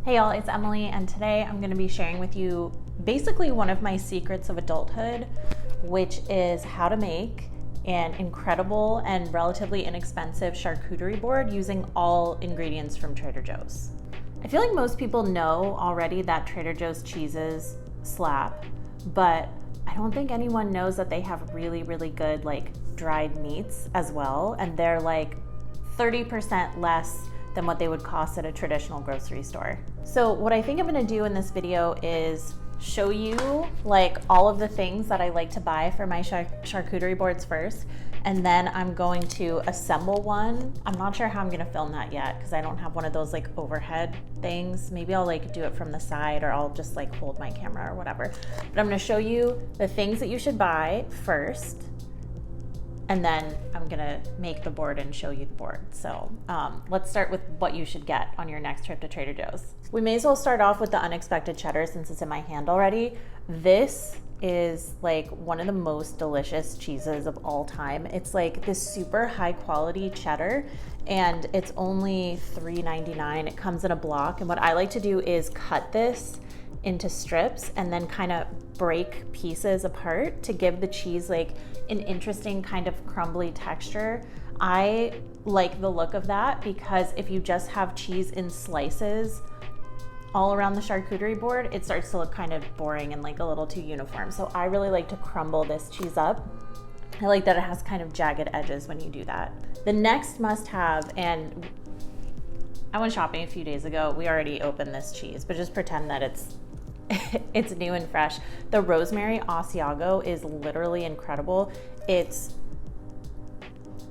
Hey y'all, it's Emily, and today I'm going to be sharing with you basically one of my secrets of adulthood, which is how to make an incredible and relatively inexpensive charcuterie board using all ingredients from Trader Joe's. I feel like most people know already that Trader Joe's cheeses slap, but I don't think anyone knows that they have really, really good dried meats as well, and they're 30% less than what they would cost at a traditional grocery store. So what I think I'm gonna do in this video is show you all of the things that I like to buy for my charcuterie boards first, and then I'm going to assemble one. I'm not sure how I'm gonna film that yet because I don't have one of those overhead things. Maybe I'll do it from the side, or I'll just hold my camera or whatever. But I'm gonna show you the things that you should buy first, and then I'm gonna make the board and show you the board. So let's start with what you should get on your next trip to Trader Joe's. We may as well start off with the unexpected cheddar since it's in my hand already. This is one of the most delicious cheeses of all time. It's this super high quality cheddar, and it's only $3.99. It comes in a block, and what I like to do is cut this into strips and then kind of break pieces apart to give the cheese an interesting kind of crumbly texture. I like the look of that because if you just have cheese in slices all around the charcuterie board, it starts to look kind of boring and a little too uniform. So I really like to crumble this cheese up. I like that it has kind of jagged edges when you do that. The next must have, and I went shopping a few days ago, we already opened this cheese, but just pretend that it's new and fresh. The rosemary Asiago is literally incredible. It's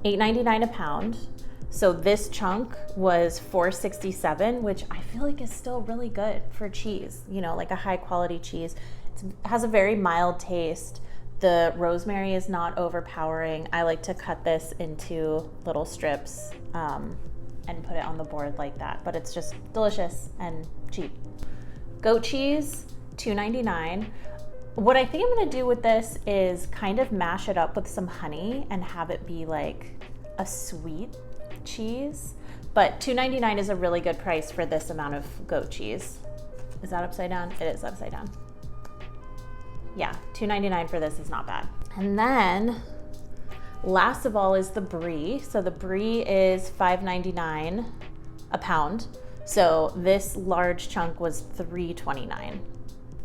$8.99 a pound. So this chunk was $4.67, which I feel like is still really good for cheese, a high quality cheese. It has a very mild taste. The rosemary is not overpowering. I like to cut this into little strips and put it on the board like that, but it's just delicious and cheap. Goat cheese, $2.99. What I think I'm gonna do with this is kind of mash it up with some honey and have it be a sweet cheese. But $2.99 is a really good price for this amount of goat cheese. Is that upside down? It is upside down. Yeah, $2.99 for this is not bad. And then last of all is the brie. So the brie is $5.99 a pound. So this large chunk was $3.29.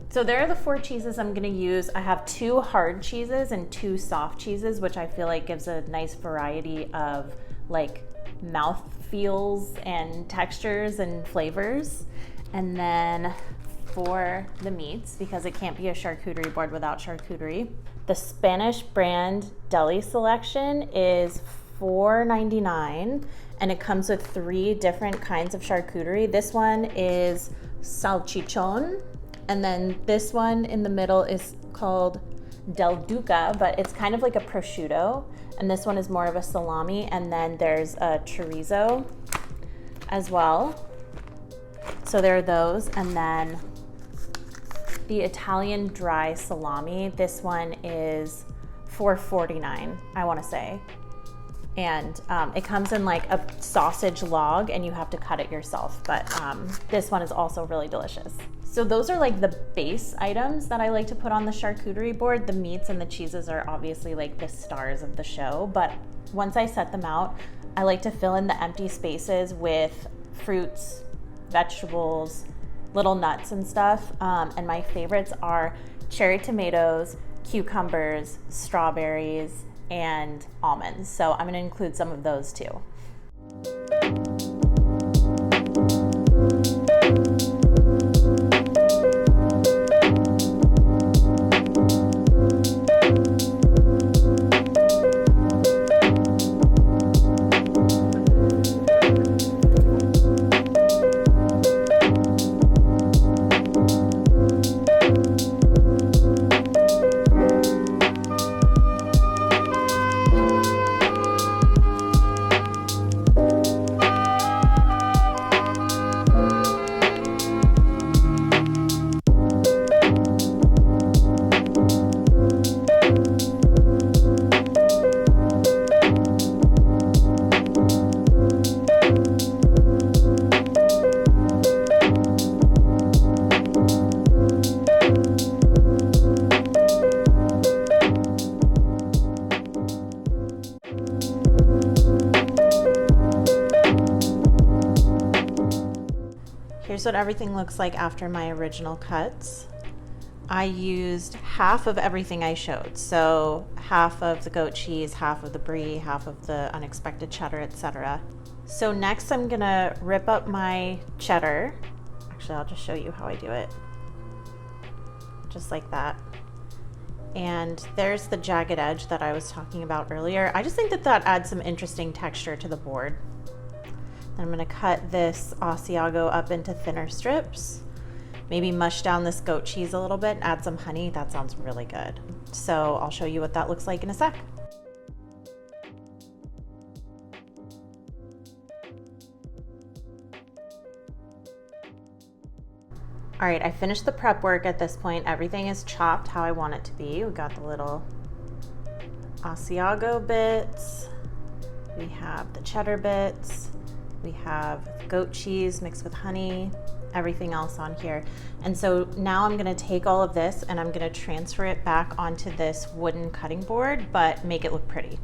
So there are the 4 cheeses I'm gonna use. I have 2 hard cheeses and 2 soft cheeses, which I feel like gives a nice variety of mouth feels and textures and flavors. And then for the meats, because it can't be a charcuterie board without charcuterie, the Spanish brand deli selection is $4.99, and it comes with 3 different kinds of charcuterie. This one is salchichon, and then this one in the middle is called del duca, but it's kind of like a prosciutto, and this one is more of a salami, and then there's a chorizo as well. So there are those, and then the Italian dry salami, this one is $4.49, I want to say. And it comes in a sausage log, and you have to cut it yourself, but this one is also really delicious. So those are the base items that I like to put on the charcuterie board. The meats and the cheeses are obviously the stars of the show, but once I set them out, I like to fill in the empty spaces with fruits, vegetables, little nuts and stuff. And my favorites are cherry tomatoes, cucumbers, strawberries, and almonds. So I'm gonna include some of those too. Here's what everything looks like after my original cuts. I used half of everything I showed. So half of the goat cheese, half of the brie, half of the unexpected cheddar, etc. So next I'm gonna rip up my cheddar. Actually, I'll just show you how I do it. Just like that. And there's the jagged edge that I was talking about earlier. I just think that that adds some interesting texture to the board. Then I'm gonna cut this Asiago up into thinner strips. Maybe mush down this goat cheese a little bit and add some honey. That sounds really good. So I'll show you what that looks like in a sec. All right, I finished the prep work at this point. Everything is chopped how I want it to be. We got the little Asiago bits. We have the cheddar bits. We have goat cheese mixed with honey, everything else on here. And so now I'm gonna take all of this and I'm gonna transfer it back onto this wooden cutting board, but make it look pretty.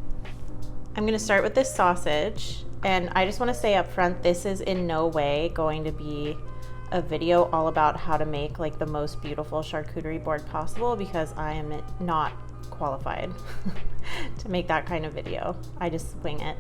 I'm gonna start with this sausage. And I just wanna say up front, this is in no way going to be a video all about how to make like the most beautiful charcuterie board possible, because I am not qualified to make that kind of video. I just wing it.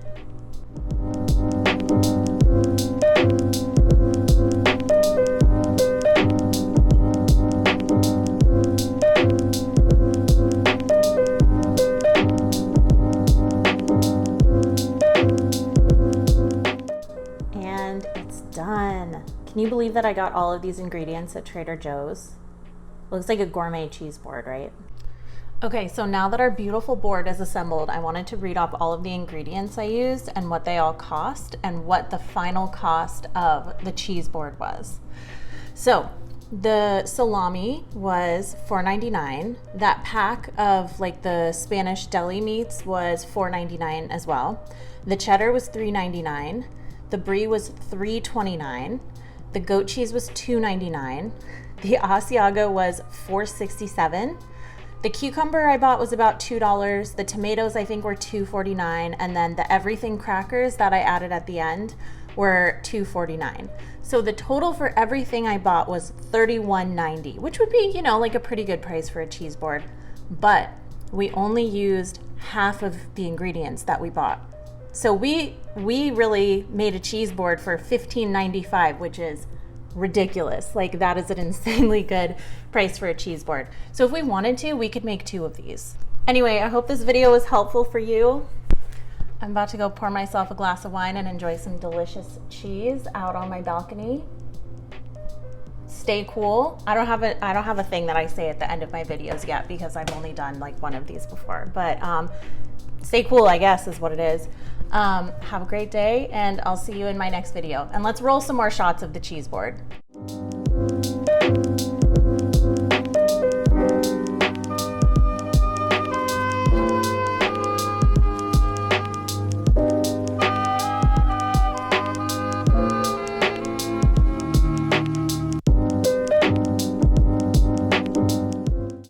And it's done. Can you believe that I got all of these ingredients at Trader Joe's? Looks like a gourmet cheese board, right? Okay, so now that our beautiful board is assembled, I wanted to read off all of the ingredients I used and what they all cost and what the final cost of the cheese board was. So the salami was $4.99. That pack of like the Spanish deli meats was $4.99 as well. The cheddar was $3.99. The brie was $3.29. The goat cheese was $2.99. The Asiago was $4.67. The cucumber I bought was about $2. The tomatoes I think were $2.49, and then the everything crackers that I added at the end were $2.49. So the total for everything I bought was $31.90, which would be, you know, like a pretty good price for a cheese board. But we only used half of the ingredients that we bought. So we really made a cheese board for $15.95, which is ridiculous. Like, that is an insanely good price for a cheese board. So if we wanted to, we could make 2 of these. Anyway, I hope this video was helpful for you. I'm about to go pour myself a glass of wine and enjoy some delicious cheese out on my balcony. Stay cool. I don't have a thing that I say at the end of my videos yet, because I've only done like one of these before. But stay cool, I guess, is what it is. Have a great day, and I'll see you in my next video. And let's roll some more shots of the cheese board.